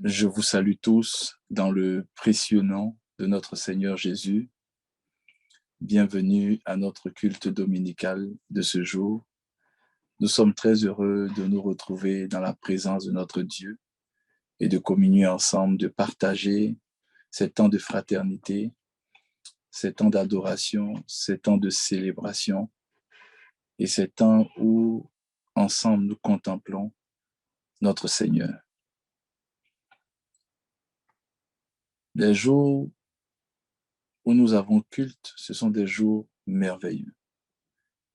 Je vous salue tous dans le précieux nom de notre Seigneur Jésus. Bienvenue à notre culte dominical de ce jour. Nous sommes très heureux de nous retrouver dans la présence de notre Dieu et de communier ensemble, de partager ces temps de fraternité, ces temps d'adoration, ces temps de célébration et ces temps où ensemble nous contemplons notre Seigneur. Les jours où nous avons culte, ce sont des jours merveilleux.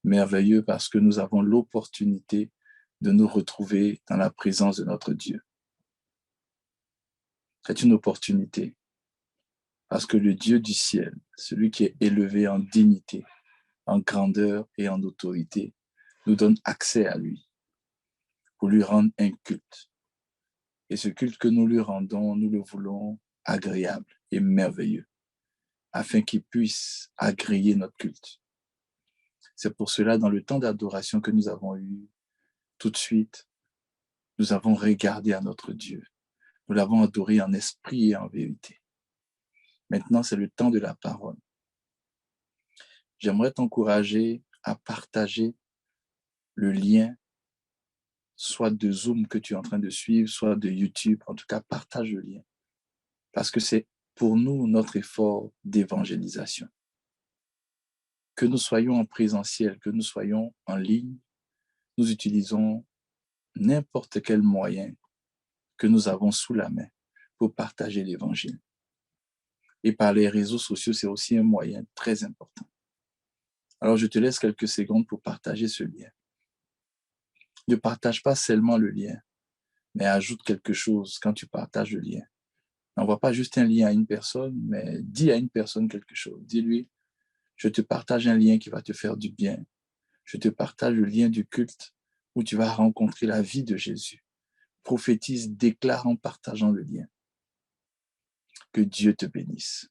Merveilleux parce que nous avons l'opportunité de nous retrouver dans la présence de notre Dieu. C'est une opportunité parce que le Dieu du ciel, celui qui est élevé en dignité, en grandeur et en autorité, nous donne accès à lui pour lui rendre un culte. Et ce culte que nous lui rendons, nous le voulons agréable et merveilleux, afin qu'il puisse agréer notre culte. C'est pour cela, dans le temps d'adoration que nous avons eu, tout de suite, nous avons regardé à notre Dieu. Nous l'avons adoré en esprit et en vérité. Maintenant, c'est le temps de la parole. J'aimerais t'encourager à partager le lien, soit de Zoom que tu es en train de suivre, soit de YouTube. En tout cas, partage le lien. Parce que c'est pour nous notre effort d'évangélisation. Que nous soyons en présentiel, que nous soyons en ligne, nous utilisons n'importe quel moyen que nous avons sous la main pour partager l'évangile. Et par les réseaux sociaux, c'est aussi un moyen très important. Alors, je te laisse quelques secondes pour partager ce lien. Ne partage pas seulement le lien, mais ajoute quelque chose quand tu partages le lien. N'envoie pas juste un lien à une personne, mais dis à une personne quelque chose. Dis-lui, je te partage un lien qui va te faire du bien. Je te partage le lien du culte où tu vas rencontrer la vie de Jésus. Prophétise, déclare en partageant le lien. Que Dieu te bénisse.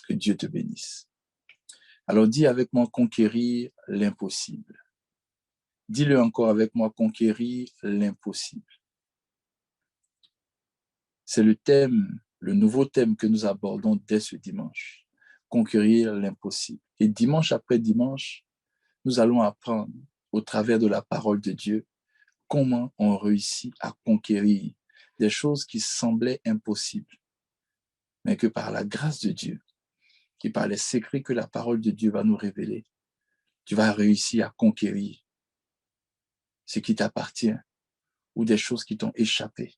Que Dieu te bénisse. Alors dis avec moi, conquérir l'impossible. Dis-le encore avec moi, conquérir l'impossible. C'est le thème, le nouveau thème que nous abordons dès ce dimanche. Conquérir l'impossible. Et dimanche après dimanche, nous allons apprendre au travers de la parole de Dieu comment on réussit à conquérir des choses qui semblaient impossibles, mais que par la grâce de Dieu, et par les secrets que la parole de Dieu va nous révéler, tu vas réussir à conquérir ce qui t'appartient ou des choses qui t'ont échappé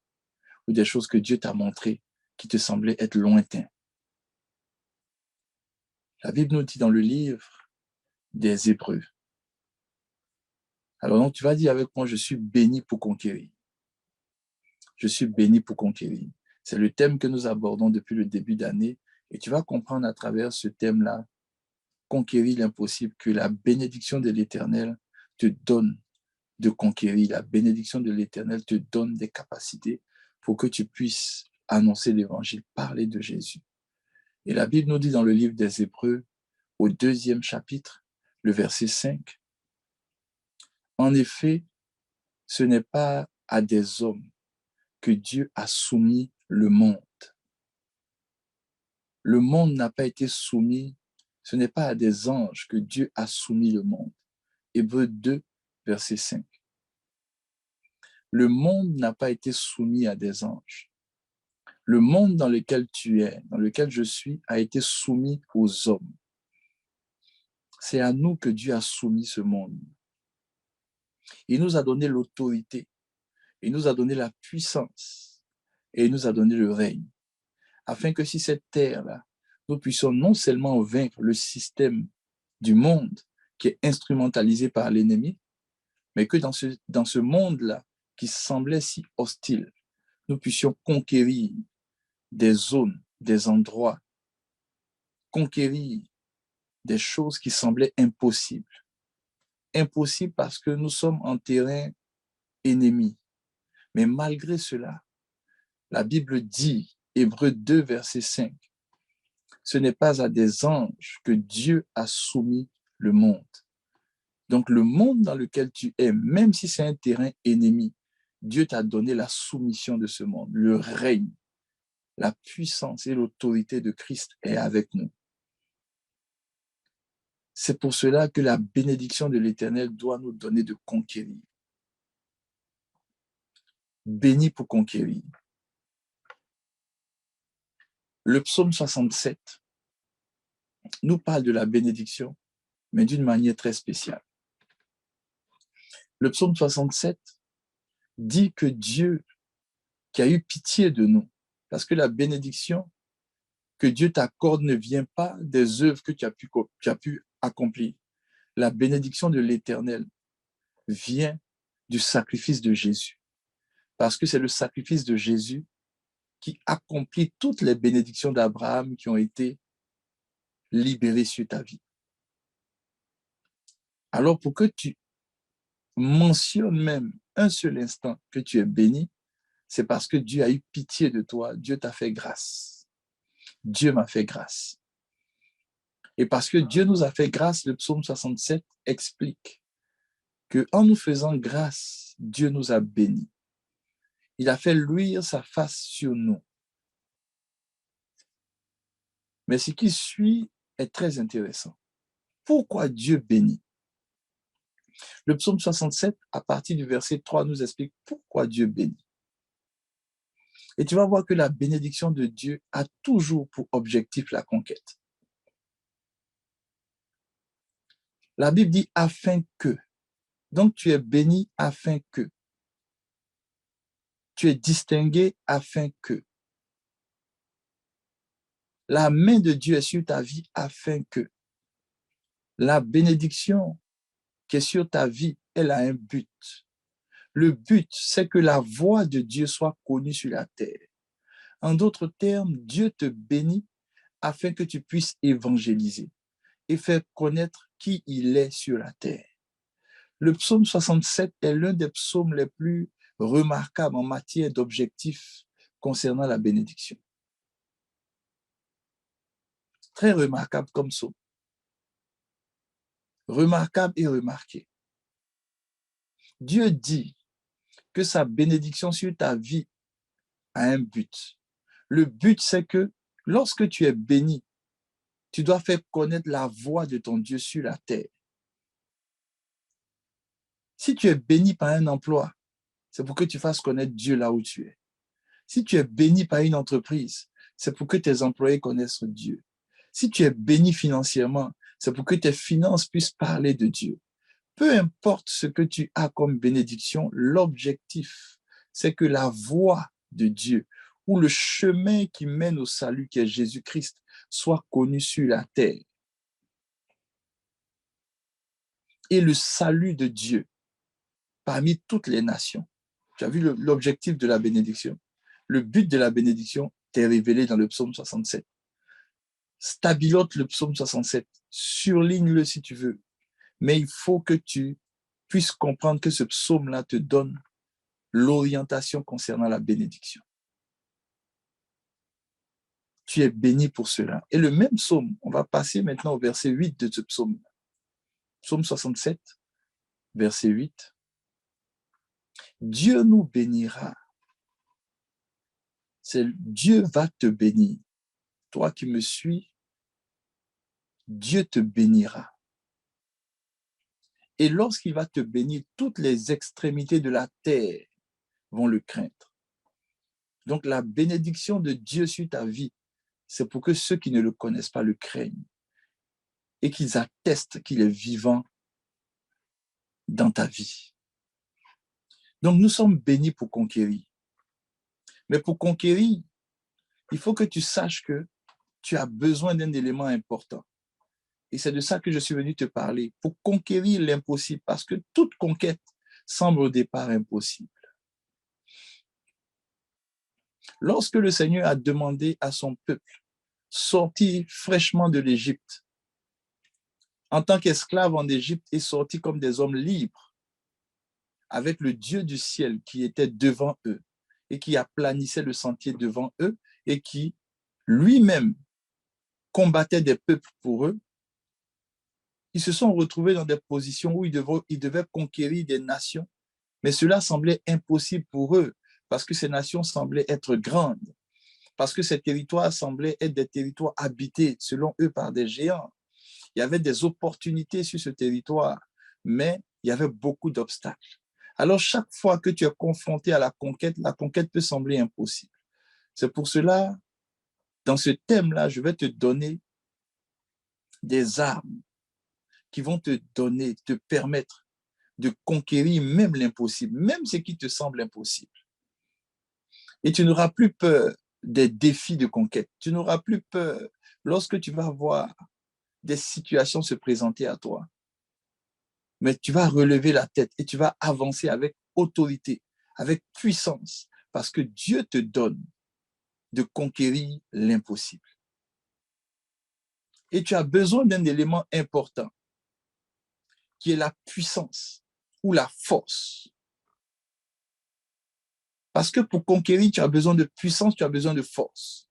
ou des choses que Dieu t'a montrées qui te semblaient être lointaines. La Bible nous dit dans le livre des Hébreux. Alors donc tu vas dire avec moi, je suis béni pour conquérir. Je suis béni pour conquérir. C'est le thème que nous abordons depuis le début d'année et tu vas comprendre à travers ce thème-là, conquérir l'impossible, que la bénédiction de l'Éternel te donne de conquérir. La bénédiction de l'Éternel te donne des capacités pour que tu puisses annoncer l'Évangile, parler de Jésus. Et la Bible nous dit dans le livre des Hébreux, au 2e chapitre, le verset 5, en effet, ce n'est pas à des hommes que Dieu a soumis le monde. Le monde n'a pas été soumis, ce n'est pas à des anges que Dieu a soumis le monde. Hébreux 2, verset 5. Le monde n'a pas été soumis à des anges. Le monde dans lequel tu es, dans lequel je suis, a été soumis aux hommes. C'est à nous que Dieu a soumis ce monde. Il nous a donné l'autorité, il nous a donné la puissance et il nous a donné le règne. Afin que si cette terre-là, nous puissions non seulement vaincre le système du monde qui est instrumentalisé par l'ennemi, mais que dans ce monde-là qui semblait si hostile, nous puissions conquérir des zones, des endroits, conquérir des choses qui semblaient impossibles. Impossibles parce que nous sommes en terrain ennemi. Mais malgré cela, la Bible dit, Hébreux 2, verset 5, ce n'est pas à des anges que Dieu a soumis le monde. Donc le monde dans lequel tu es, même si c'est un terrain ennemi, Dieu t'a donné la soumission de ce monde, le règne, la puissance et l'autorité de Christ est avec nous. C'est pour cela que la bénédiction de l'Éternel doit nous donner de conquérir. Béni pour conquérir. Le psaume 67 nous parle de la bénédiction, mais d'une manière très spéciale. Le psaume 67 dit que Dieu, qui a eu pitié de nous, parce que la bénédiction que Dieu t'accorde ne vient pas des œuvres que tu as pu accomplir. La bénédiction de l'Éternel vient du sacrifice de Jésus, parce que c'est le sacrifice de Jésus qui accomplit toutes les bénédictions d'Abraham qui ont été libérées sur ta vie. Alors, pour que tu mentionnes même un seul instant que tu es béni, c'est parce que Dieu a eu pitié de toi, Dieu t'a fait grâce. Dieu m'a fait grâce. Et parce que Dieu nous a fait grâce, le psaume 67 explique qu'en nous faisant grâce, Dieu nous a bénis. Il a fait luire sa face sur nous. Mais ce qui suit est très intéressant. Pourquoi Dieu bénit? Le psaume 67, à partir du verset 3, nous explique pourquoi Dieu bénit. Et tu vas voir que la bénédiction de Dieu a toujours pour objectif la conquête. La Bible dit « afin que ». Donc tu es béni afin que. Tu es distingué afin que. La main de Dieu est sur ta vie afin que. La bénédiction qui est sur ta vie, elle a un but. Le but, c'est que la voix de Dieu soit connue sur la terre. En d'autres termes, Dieu te bénit afin que tu puisses évangéliser et faire connaître qui il est sur la terre. Le psaume 67 est l'un des psaumes les plus remarquables en matière d'objectifs concernant la bénédiction. Très remarquable comme psaume. Remarquable et remarqué. Dieu dit que sa bénédiction sur ta vie a un but. Le but, c'est que lorsque tu es béni, tu dois faire connaître la voix de ton Dieu sur la terre. Si tu es béni par un emploi, c'est pour que tu fasses connaître Dieu là où tu es. Si tu es béni par une entreprise, c'est pour que tes employés connaissent Dieu. Si tu es béni financièrement, c'est pour que tes finances puissent parler de Dieu. Peu importe ce que tu as comme bénédiction, l'objectif, c'est que la voix de Dieu ou le chemin qui mène au salut, qui est Jésus-Christ, soit connu sur la terre. Et le salut de Dieu parmi toutes les nations. Tu as vu l'objectif de la bénédiction. Le but de la bénédiction t'est révélé dans le psaume 67. Stabilote le psaume 67. Surligne-le si tu veux. Mais il faut que tu puisses comprendre que ce psaume-là te donne l'orientation concernant la bénédiction. Tu es béni pour cela. Et le même psaume, on va passer maintenant au verset 8 de ce psaume. Psaume 67, verset 8. Dieu nous bénira. Dieu va te bénir. Toi qui me suis, Dieu te bénira. Et lorsqu'il va te bénir, toutes les extrémités de la terre vont le craindre. Donc la bénédiction de Dieu sur ta vie, c'est pour que ceux qui ne le connaissent pas le craignent et qu'ils attestent qu'il est vivant dans ta vie. Donc nous sommes bénis pour conquérir. Mais pour conquérir, il faut que tu saches que tu as besoin d'un élément important. Et c'est de ça que je suis venu te parler, pour conquérir l'impossible, parce que toute conquête semble au départ impossible. Lorsque le Seigneur a demandé à son peuple, sorti fraîchement de l'Égypte, en tant qu'esclaves en Égypte et sortis comme des hommes libres, avec le Dieu du ciel qui était devant eux et qui aplanissait le sentier devant eux et qui lui-même combattait des peuples pour eux, ils se sont retrouvés dans des positions où ils devaient conquérir des nations Mais cela semblait impossible pour eux parce que ces nations semblaient être grandes, parce que ces territoires semblaient être des territoires habités, selon eux, par des géants. Il y avait des opportunités sur ce territoire, mais il y avait beaucoup d'obstacles. Alors, chaque fois que tu es confronté à la conquête peut sembler impossible. C'est pour cela, dans ce thème-là, je vais te donner des armes qui vont te permettre de conquérir même l'impossible, même ce qui te semble impossible. Et tu n'auras plus peur des défis de conquête. Tu n'auras plus peur lorsque tu vas voir des situations se présenter à toi. Mais tu vas relever la tête et tu vas avancer avec autorité, avec puissance, parce que Dieu te donne de conquérir l'impossible. Et tu as besoin d'un élément important, qui est la puissance ou la force. Parce que pour conquérir, tu as besoin de puissance, tu as besoin de force.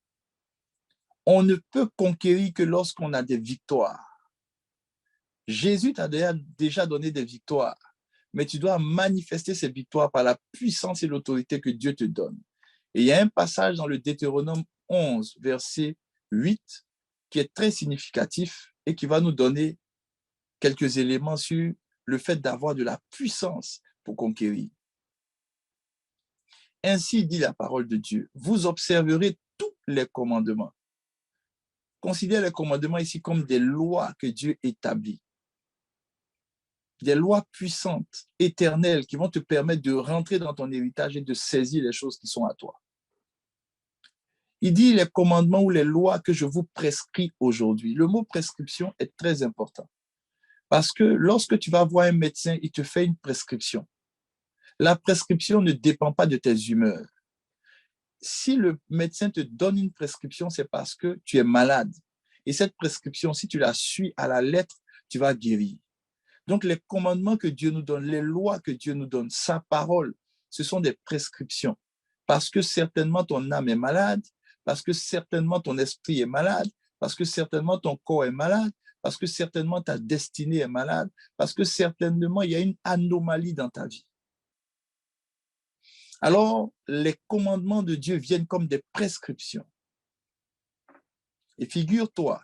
On ne peut conquérir que lorsqu'on a des victoires. Jésus t'a déjà donné des victoires, mais tu dois manifester ces victoires par la puissance et l'autorité que Dieu te donne. Et il y a un passage dans le Deutéronome 11, verset 8, qui est très significatif et qui va nous donner quelques éléments sur le fait d'avoir de la puissance pour conquérir. Ainsi dit la parole de Dieu, vous observerez tous les commandements. Considère les commandements ici comme des lois que Dieu établit. Des lois puissantes, éternelles, qui vont te permettre de rentrer dans ton héritage et de saisir les choses qui sont à toi. Il dit les commandements ou les lois que je vous prescris aujourd'hui. Le mot prescription est très important. Parce que lorsque tu vas voir un médecin, il te fait une prescription. La prescription ne dépend pas de tes humeurs. Si le médecin te donne une prescription, c'est parce que tu es malade. Et cette prescription, si tu la suis à la lettre, tu vas guérir. Donc, les commandements que Dieu nous donne, les lois que Dieu nous donne, sa parole, ce sont des prescriptions. Parce que certainement ton âme est malade, parce que certainement ton esprit est malade, parce que certainement ton corps est malade, parce que certainement ta destinée est malade, parce que certainement il y a une anomalie dans ta vie. Alors, les commandements de Dieu viennent comme des prescriptions. Et figure-toi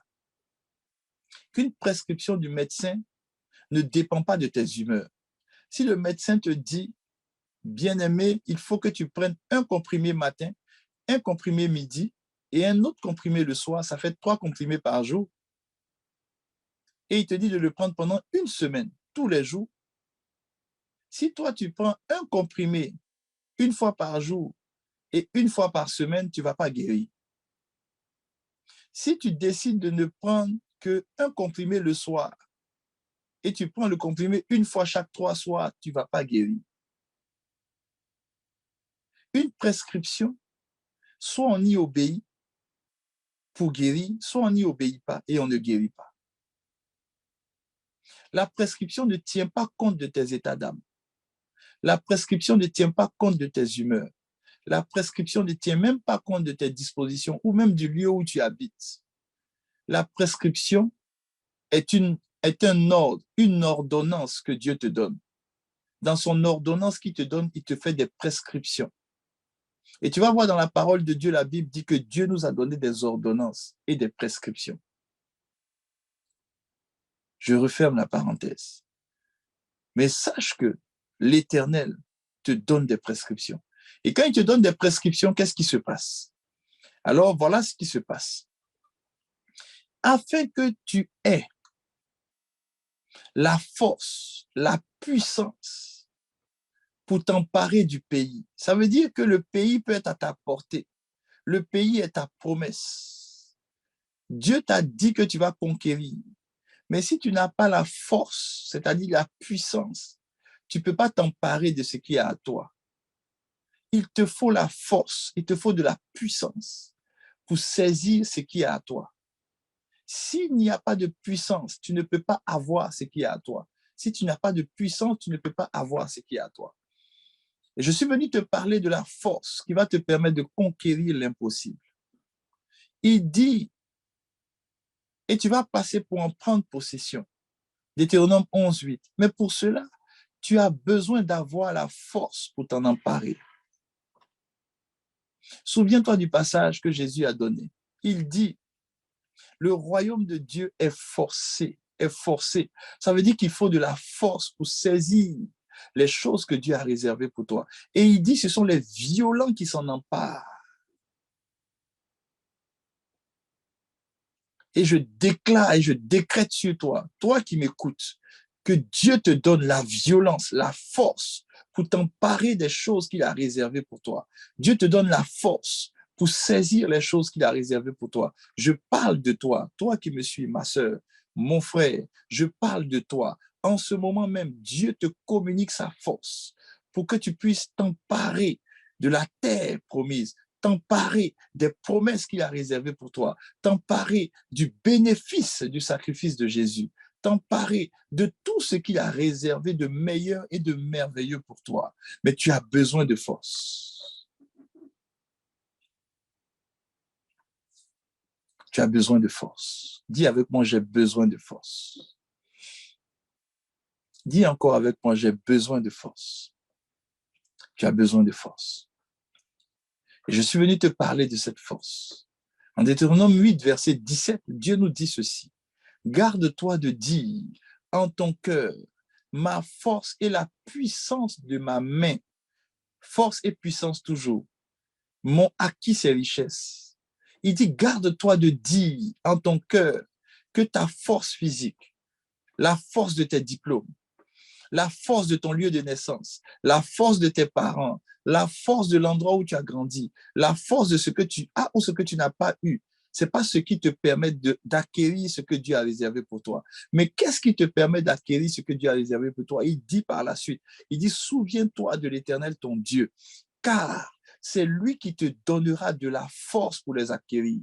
qu'une prescription du médecin ne dépend pas de tes humeurs. Si le médecin te dit, bien-aimé, il faut que tu prennes un comprimé matin, un comprimé midi et un autre comprimé le soir, ça fait 3 comprimés par jour. Et il te dit de le prendre pendant une semaine, tous les jours. Si toi, tu prends un comprimé une fois par jour et une fois par semaine, tu ne vas pas guérir. Si tu décides de ne prendre qu'un comprimé le soir et tu prends le comprimé une fois chaque 3 soirs, tu ne vas pas guérir. Une prescription, soit on y obéit pour guérir, soit on n'y obéit pas et on ne guérit pas. La prescription ne tient pas compte de tes états d'âme. La prescription ne tient pas compte de tes humeurs. La prescription ne tient même pas compte de tes dispositions ou même du lieu où tu habites. La prescription est un ordre, une ordonnance que Dieu te donne. Dans son ordonnance qu'il te donne, il te fait des prescriptions. Et tu vas voir dans la parole de Dieu, la Bible dit que Dieu nous a donné des ordonnances et des prescriptions. Je referme la parenthèse. Mais sache que l'Éternel te donne des prescriptions. Et quand il te donne des prescriptions, qu'est-ce qui se passe? Alors, voilà ce qui se passe. Afin que tu aies la force, la puissance pour t'emparer du pays. Ça veut dire que le pays peut être à ta portée. Le pays est ta promesse. Dieu t'a dit que tu vas conquérir. Mais si tu n'as pas la force, c'est-à-dire la puissance, tu ne peux pas t'emparer de ce qui est à toi. Il te faut la force, il te faut de la puissance pour saisir ce qui est à toi. S'il n'y a pas de puissance, tu ne peux pas avoir ce qui est à toi. Si tu n'as pas de puissance, tu ne peux pas avoir ce qui est à toi. Et je suis venu te parler de la force qui va te permettre de conquérir l'impossible. Il dit, et tu vas passer pour en prendre possession. Deutéronome 11, 8. Mais pour cela, tu as besoin d'avoir la force pour t'en emparer. Souviens-toi du passage que Jésus a donné. Il dit, le royaume de Dieu est forcé, est forcé. Ça veut dire qu'il faut de la force pour saisir les choses que Dieu a réservées pour toi. Et il dit, ce sont les violents qui s'en emparent. Et je déclare et je décrète sur toi, toi qui m'écoutes, que Dieu te donne la violence, la force pour t'emparer des choses qu'il a réservées pour toi. Dieu te donne la force pour saisir les choses qu'il a réservées pour toi. Je parle de toi, toi qui me suis, ma sœur, mon frère, je parle de toi. En ce moment même, Dieu te communique sa force pour que tu puisses t'emparer de la terre promise, t'emparer des promesses qu'il a réservées pour toi, t'emparer du bénéfice du sacrifice de Jésus, t'emparer de tout ce qu'il a réservé de meilleur et de merveilleux pour toi. Mais tu as besoin de force. Tu as besoin de force. Dis avec moi, j'ai besoin de force. Dis encore avec moi, j'ai besoin de force. Tu as besoin de force. Et je suis venu te parler de cette force. En Deutéronome 8, verset 17, Dieu nous dit ceci. Garde-toi de dire en ton cœur, ma force et la puissance de ma main, force et puissance toujours, m'ont acquis ces richesses. Il dit, garde-toi de dire en ton cœur que ta force physique, la force de tes diplômes, la force de ton lieu de naissance, la force de tes parents, la force de l'endroit où tu as grandi, la force de ce que tu as ou ce que tu n'as pas eu, c'est pas ce qui te permet d'acquérir ce que Dieu a réservé pour toi. Mais qu'est-ce qui te permet d'acquérir ce que Dieu a réservé pour toi? Il dit par la suite, il dit, souviens-toi de l'Éternel, ton Dieu, car c'est lui qui te donnera de la force pour les acquérir,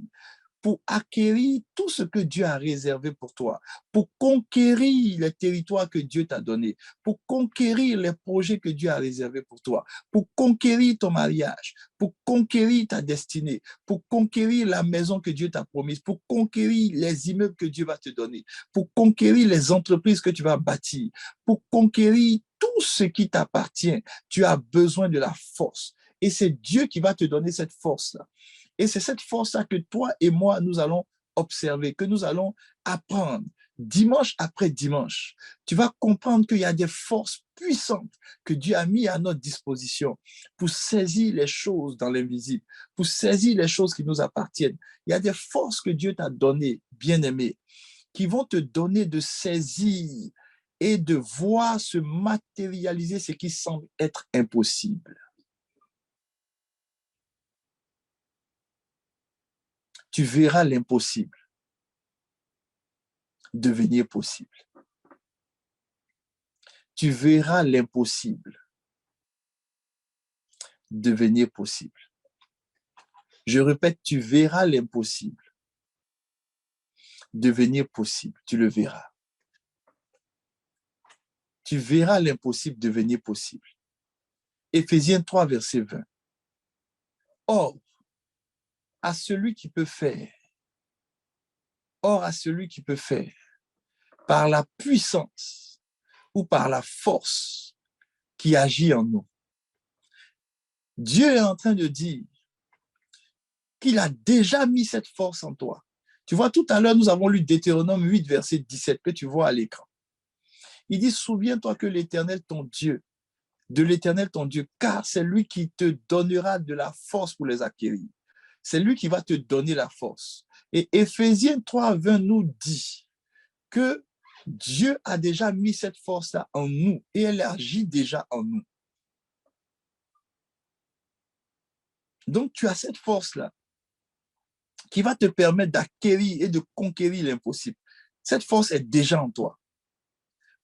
pour acquérir tout ce que Dieu a réservé pour toi, pour conquérir les territoires que Dieu t'a donnés, pour conquérir les projets que Dieu a réservés pour toi, pour conquérir ton mariage, pour conquérir ta destinée, pour conquérir la maison que Dieu t'a promise, pour conquérir les immeubles que Dieu va te donner, pour conquérir les entreprises que tu vas bâtir, pour conquérir tout ce qui t'appartient. Tu as besoin de la force. Et c'est Dieu qui va te donner cette force-là. Et c'est cette force-là que toi et moi, nous allons observer, que nous allons apprendre dimanche après dimanche. Tu vas comprendre qu'il y a des forces puissantes que Dieu a mis à notre disposition pour saisir les choses dans l'invisible, pour saisir les choses qui nous appartiennent. Il y a des forces que Dieu t'a données, bien-aimé, qui vont te donner de saisir et de voir se matérialiser ce qui semble être impossible. Tu verras l'impossible devenir possible. Tu verras l'impossible devenir possible. Je répète, tu verras l'impossible devenir possible. Tu le verras. Tu verras l'impossible devenir possible. Éphésiens 3, verset 20. Or, à celui qui peut faire, par la puissance ou par la force qui agit en nous. Dieu est en train de dire qu'il a déjà mis cette force en toi. Tu vois, tout à l'heure, nous avons lu Deutéronome 8, verset 17, que tu vois à l'écran. Il dit, souviens-toi que l'Éternel, ton Dieu, de l'Éternel, ton Dieu, car c'est lui qui te donnera de la force pour les acquérir. C'est lui qui va te donner la force. Et Éphésiens 3, 20 nous dit que Dieu a déjà mis cette force-là en nous et elle agit déjà en nous. Donc, tu as cette force-là qui va te permettre d'acquérir et de conquérir l'impossible. Cette force est déjà en toi.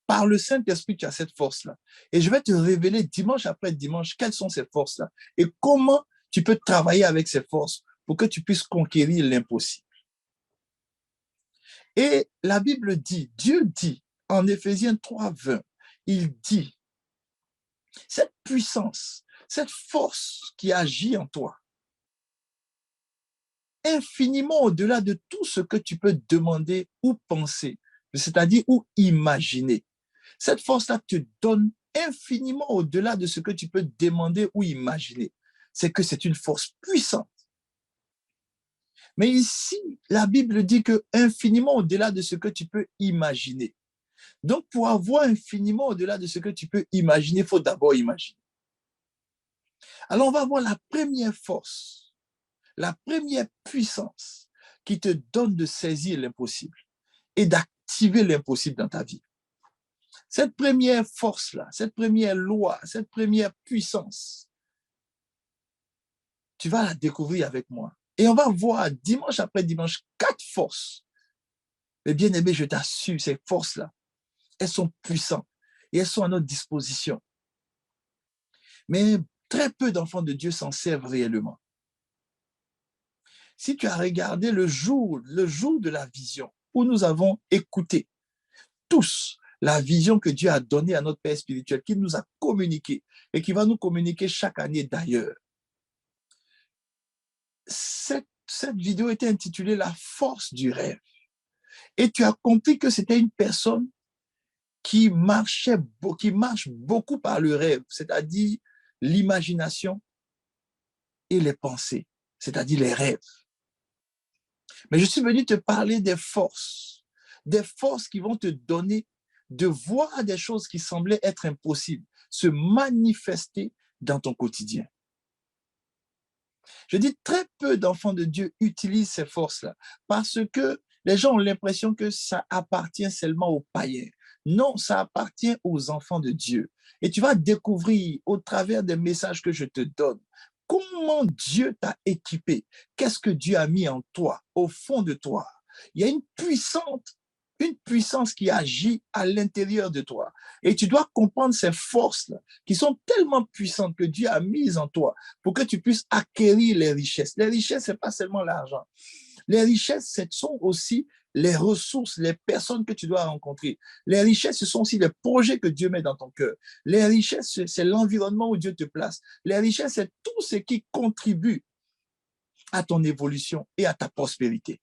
Par le Saint-Esprit, tu as cette force-là. Et je vais te révéler dimanche après dimanche quelles sont ces forces-là et comment tu peux travailler avec ces forces pour que tu puisses conquérir l'impossible. Et la Bible dit, Dieu dit en Éphésiens 3, 20, il dit, cette puissance, cette force qui agit en toi, infiniment au-delà de tout ce que tu peux demander ou penser, c'est-à-dire ou imaginer. Cette force-là te donne infiniment au-delà de ce que tu peux demander ou imaginer. C'est que c'est une force puissante. Mais ici, la Bible dit que infiniment au-delà de ce que tu peux imaginer. Donc, pour avoir infiniment au-delà de ce que tu peux imaginer, il faut d'abord imaginer. Alors, on va voir la première force, la première puissance qui te donne de saisir l'impossible et d'activer l'impossible dans ta vie. Cette première force-là, cette première loi, cette première puissance, tu vas la découvrir avec moi. Et on va voir dimanche après dimanche 4 forces. Mais bien aimé, je t'assure, ces forces-là, elles sont puissantes et elles sont à notre disposition. Mais très peu d'enfants de Dieu s'en servent réellement. Si tu as regardé le jour de la vision, où nous avons écouté tous la vision que Dieu a donnée à notre Père spirituel, qu'il nous a communiqué et qui va nous communiquer chaque année d'ailleurs. Cette vidéo était intitulée « La force du rêve ». Et tu as compris que c'était une personne qui marche beaucoup par le rêve, c'est-à-dire l'imagination et les pensées, c'est-à-dire les rêves. Mais je suis venu te parler des forces qui vont te donner de voir des choses qui semblaient être impossibles se manifester dans ton quotidien. Je dis très peu d'enfants de Dieu utilisent ces forces-là parce que les gens ont l'impression que ça appartient seulement aux païens. Non, ça appartient aux enfants de Dieu. Et tu vas découvrir au travers des messages que je te donne comment Dieu t'a équipé. Qu'est-ce que Dieu a mis en toi, au fond de toi. Il y a une puissance qui agit à l'intérieur de toi. Et tu dois comprendre ces forces-là qui sont tellement puissantes que Dieu a mises en toi pour que tu puisses acquérir les richesses. Les richesses, ce n'est pas seulement l'argent. Les richesses, ce sont aussi les ressources, les personnes que tu dois rencontrer. Les richesses, ce sont aussi les projets que Dieu met dans ton cœur. Les richesses, c'est l'environnement où Dieu te place. Les richesses, c'est tout ce qui contribue à ton évolution et à ta prospérité.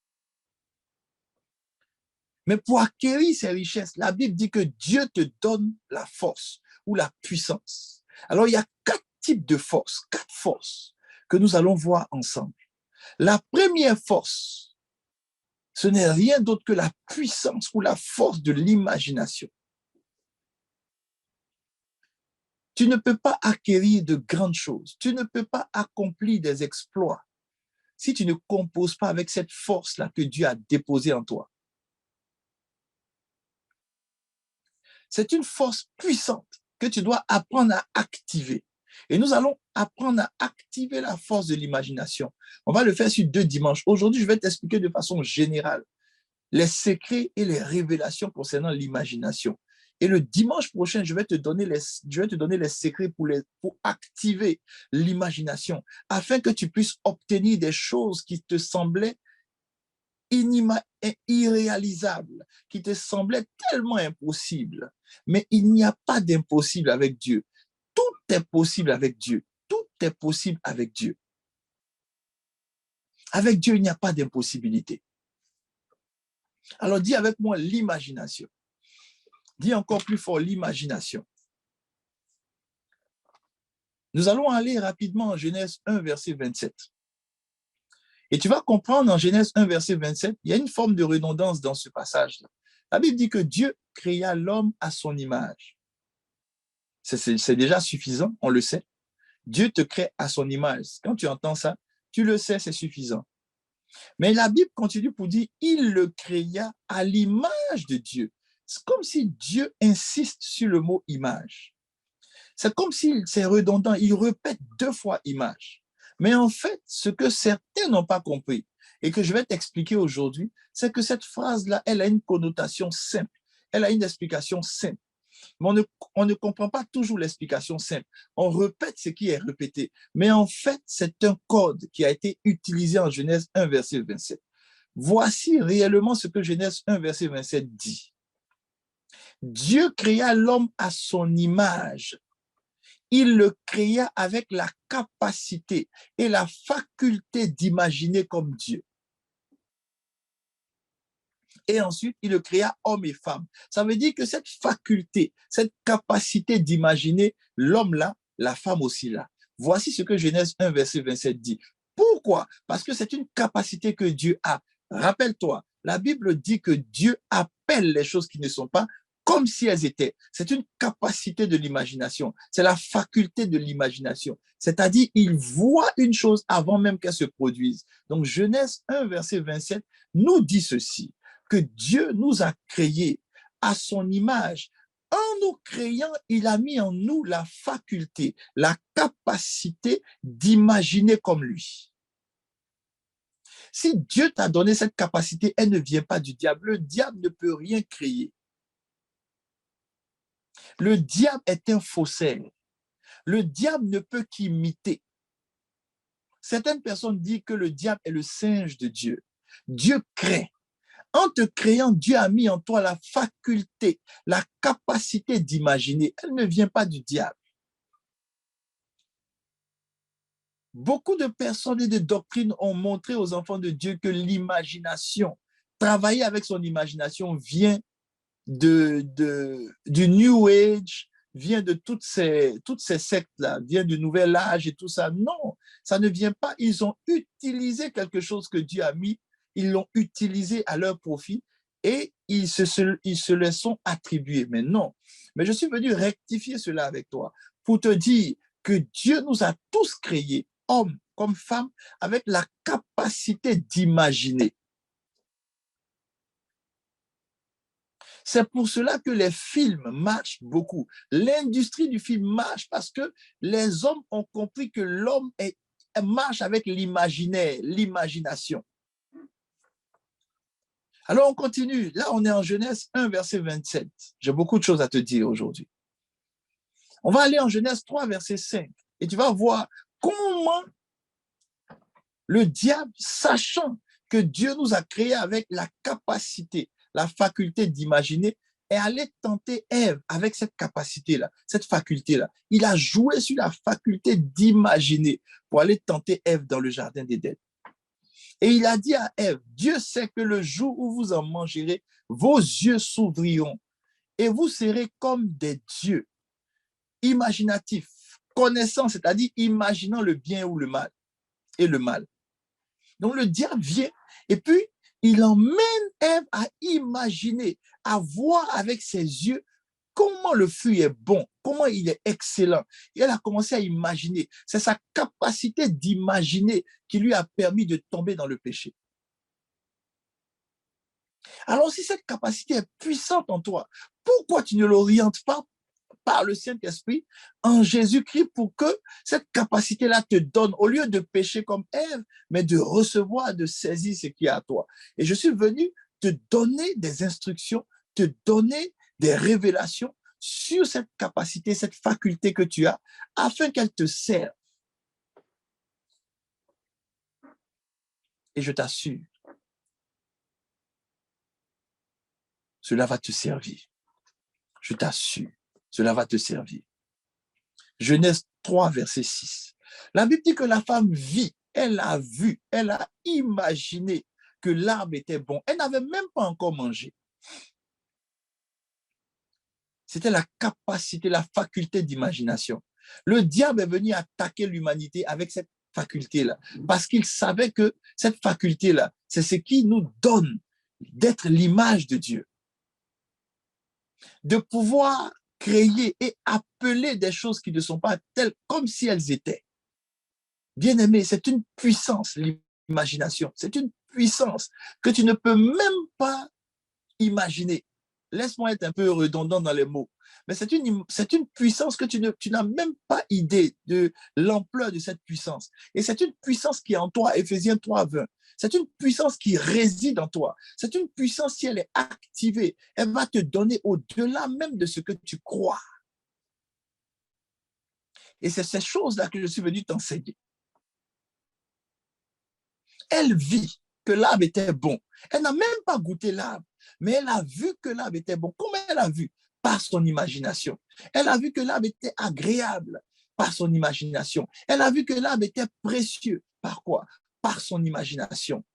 Mais pour acquérir ces richesses, la Bible dit que Dieu te donne la force ou la puissance. Alors, il y a 4 types de forces, 4 forces que nous allons voir ensemble. La première force, ce n'est rien d'autre que la puissance ou la force de l'imagination. Tu ne peux pas acquérir de grandes choses, tu ne peux pas accomplir des exploits si tu ne composes pas avec cette force-là que Dieu a déposée en toi. C'est une force puissante que tu dois apprendre à activer. Et nous allons apprendre à activer la force de l'imagination. On va le faire sur 2 dimanches. Aujourd'hui, je vais t'expliquer de façon générale les secrets et les révélations concernant l'imagination. Et le dimanche prochain, je vais te donner les secrets pour activer l'imagination, afin que tu puisses obtenir des choses qui te semblaient irréalisables, qui te semblaient tellement impossibles. Mais il n'y a pas d'impossible avec Dieu. Tout est possible avec Dieu. Tout est possible avec Dieu. Avec Dieu, il n'y a pas d'impossibilité. Alors dis avec moi l'imagination. Dis encore plus fort l'imagination. Nous allons aller rapidement en Genèse 1, verset 27. Et tu vas comprendre en Genèse 1, verset 27, il y a une forme de redondance dans ce passage-là. La Bible dit que Dieu créa l'homme à son image. C'est déjà suffisant, on le sait. Dieu te crée à son image. Quand tu entends ça, tu le sais, c'est suffisant. Mais la Bible continue pour dire, il le créa à l'image de Dieu. C'est comme si Dieu insiste sur le mot image. C'est comme si c'est redondant, il répète 2 fois image. Mais en fait, ce que certains n'ont pas compris et que je vais t'expliquer aujourd'hui, c'est que cette phrase-là, elle a une connotation simple. Elle a une explication simple. Mais on ne comprend pas toujours l'explication simple. On répète ce qui est répété. Mais en fait, c'est un code qui a été utilisé en Genèse 1, verset 27. Voici réellement ce que Genèse 1, verset 27 dit. Dieu créa l'homme à son image. Il le créa avec la capacité et la faculté d'imaginer comme Dieu. Et ensuite, il le créa homme et femme. Ça veut dire que cette faculté, cette capacité d'imaginer l'homme là, la femme aussi là. Voici ce que Genèse 1, verset 27 dit. Pourquoi? Parce que c'est une capacité que Dieu a. Rappelle-toi, la Bible dit que Dieu appelle les choses qui ne sont pas comme si elles étaient. C'est une capacité de l'imagination. C'est la faculté de l'imagination. C'est-à-dire, il voit une chose avant même qu'elle se produise. Donc, Genèse 1, verset 27 nous dit ceci, que Dieu nous a créés à son image. En nous créant, il a mis en nous la faculté, la capacité d'imaginer comme lui. Si Dieu t'a donné cette capacité, elle ne vient pas du diable. Le diable ne peut rien créer. Le diable est un faussaire. Le diable ne peut qu'imiter. Certaines personnes disent que le diable est le singe de Dieu. Dieu crée. En te créant, Dieu a mis en toi la faculté, la capacité d'imaginer. Elle ne vient pas du diable. Beaucoup de personnes et de doctrines ont montré aux enfants de Dieu que l'imagination, travailler avec son imagination vient du New Age, vient de toutes ces sectes-là, vient du Nouvel Âge et tout ça. Non, ça ne vient pas. Ils ont utilisé quelque chose que Dieu a mis, ils l'ont utilisé à leur profit et ils se les sont attribués. Mais non, mais je suis venu rectifier cela avec toi pour te dire que Dieu nous a tous créés, hommes comme femmes, avec la capacité d'imaginer. C'est pour cela que les films marchent beaucoup. L'industrie du film marche parce que les hommes ont compris que l'homme marche avec l'imaginaire, l'imagination. Alors on continue. Là, on est en Genèse 1, verset 27. J'ai beaucoup de choses à te dire aujourd'hui. On va aller en Genèse 3, verset 5. Et tu vas voir comment le diable, sachant que Dieu nous a créés avec la capacité, la faculté d'imaginer, est allé tenter Ève avec cette capacité-là, cette faculté-là. Il a joué sur la faculté d'imaginer pour aller tenter Ève dans le jardin d'Éden. Et il a dit à Ève, Dieu sait que le jour où vous en mangerez, vos yeux s'ouvriront et vous serez comme des dieux, imaginatifs, connaissant, c'est-à-dire imaginant le bien ou le mal et le mal. Donc le diable vient et puis il emmène Ève à imaginer, à voir avec ses yeux comment le fruit est bon, comment il est excellent. Et elle a commencé à imaginer. C'est sa capacité d'imaginer qui lui a permis de tomber dans le péché. Alors si cette capacité est puissante en toi, pourquoi tu ne l'orientes pas par le Saint-Esprit en Jésus-Christ pour que cette capacité-là te donne, au lieu de pécher comme Ève, mais de recevoir, de saisir ce qui est à toi. Et je suis venu te donner des instructions, te donner des révélations sur cette capacité, cette faculté que tu as, afin qu'elle te serve. Et je t'assure, cela va te servir. Je t'assure, cela va te servir. Genèse 3, verset 6. La Bible dit que la femme vit, elle a vu, elle a imaginé que l'arbre était bon. Elle n'avait même pas encore mangé. C'était la capacité, la faculté d'imagination. Le diable est venu attaquer l'humanité avec cette faculté-là, parce qu'il savait que cette faculté-là, c'est ce qui nous donne d'être l'image de Dieu, de pouvoir créer et appeler des choses qui ne sont pas telles comme si elles étaient. Bien-aimé, c'est une puissance, l'imagination. C'est une puissance que tu ne peux même pas imaginer. Laisse-moi être un peu redondant dans les mots. Mais c'est une puissance que tu n'as même pas idée de l'ampleur de cette puissance. Et c'est une puissance qui est en toi, Éphésiens 3, 20. C'est une puissance qui réside en toi. C'est une puissance, si elle est activée, elle va te donner au-delà même de ce que tu crois. Et c'est ces choses-là que je suis venu t'enseigner. Elle vit que l'arbre était bon. Elle n'a même pas goûté l'arbre, mais elle a vu que l'arbre était bon. Comment elle a vu? Par son imagination. Elle a vu que l'arbre était agréable par son imagination. Elle a vu que l'arbre était précieux. Par quoi? Par son imagination.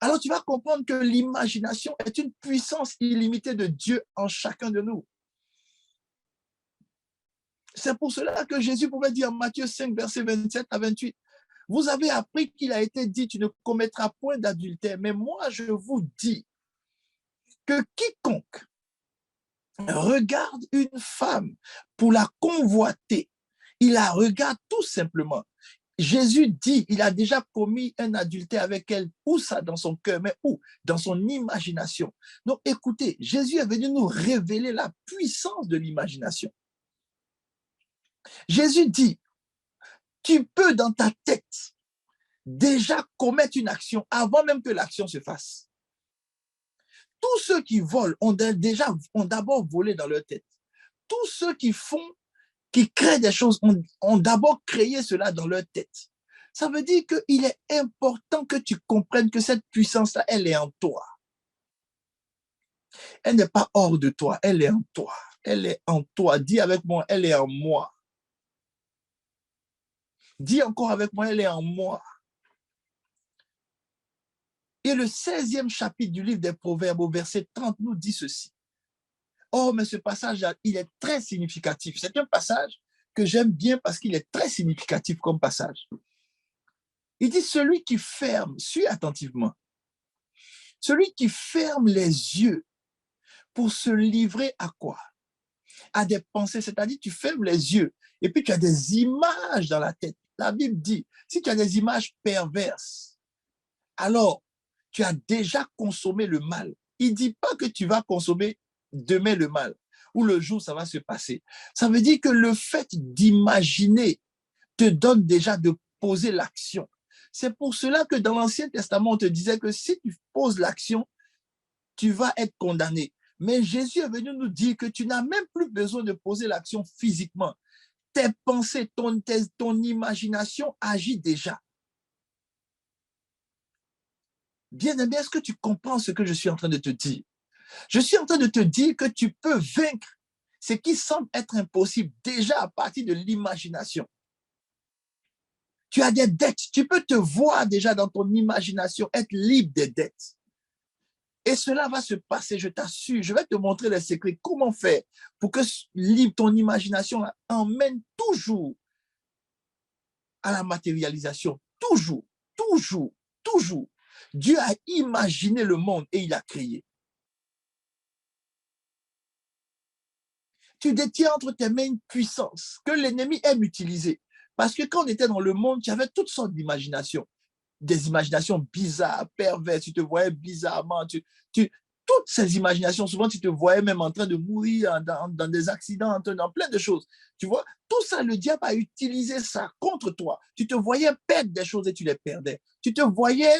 Alors tu vas comprendre que l'imagination est une puissance illimitée de Dieu en chacun de nous. C'est pour cela que Jésus pouvait dire en Matthieu 5, verset 27 à 28, vous avez appris qu'il a été dit, tu ne commettras point d'adultère, mais moi je vous dis que quiconque regarde une femme pour la convoiter, il la regarde tout simplement. Jésus dit, il a déjà commis un adultère avec elle, où ça dans son cœur, mais où? Dans son imagination. Donc écoutez, Jésus est venu nous révéler la puissance de l'imagination. Jésus dit, tu peux dans ta tête déjà commettre une action avant même que l'action se fasse. Tous ceux qui volent ont d'abord volé dans leur tête. Tous ceux qui créent des choses ont d'abord créé cela dans leur tête. Ça veut dire qu'il est important que tu comprennes que cette puissance-là, elle est en toi. Elle n'est pas hors de toi, elle est en toi. Elle est en toi. Dis avec moi, elle est en moi. Dis encore avec moi, elle est en moi. Et le 16e chapitre du livre des Proverbes, au verset 30, nous dit ceci. Oh, mais ce passage, il est très significatif. C'est un passage que j'aime bien parce qu'il est très significatif comme passage. Il dit, celui qui ferme, suis attentivement, celui qui ferme les yeux pour se livrer à quoi? À des pensées, c'est-à-dire tu fermes les yeux et puis tu as des images dans la tête. La Bible dit, si tu as des images perverses, alors tu as déjà consommé le mal. Il ne dit pas que tu vas consommer demain le mal ou le jour ça va se passer. Ça veut dire que le fait d'imaginer te donne déjà de poser l'action. C'est pour cela que dans l'Ancien Testament, on te disait que si tu poses l'action, tu vas être condamné. Mais Jésus est venu nous dire que tu n'as même plus besoin de poser l'action physiquement. Tes pensées, ton imagination agit déjà. Bien-aimé, est-ce que tu comprends ce que je suis en train de te dire? Je suis en train de te dire que tu peux vaincre ce qui semble être impossible déjà à partir de l'imagination. Tu as des dettes, tu peux te voir déjà dans ton imagination être libre des dettes. Et cela va se passer, je t'assure. Je vais te montrer les secrets. Comment faire pour que ton imagination emmène toujours à la matérialisation. Toujours, toujours, toujours. Dieu a imaginé le monde et il a créé. Tu détiens entre tes mains une puissance que l'ennemi aime utiliser. Parce que quand on était dans le monde, tu avais toutes sortes d'imaginations. Des imaginations bizarres, perverses, tu te voyais bizarrement. Toutes ces imaginations, souvent tu te voyais même en train de mourir dans des accidents, dans plein de choses. Tu vois, tout ça, le diable a utilisé ça contre toi. Tu te voyais perdre des choses et tu les perdais. Tu te voyais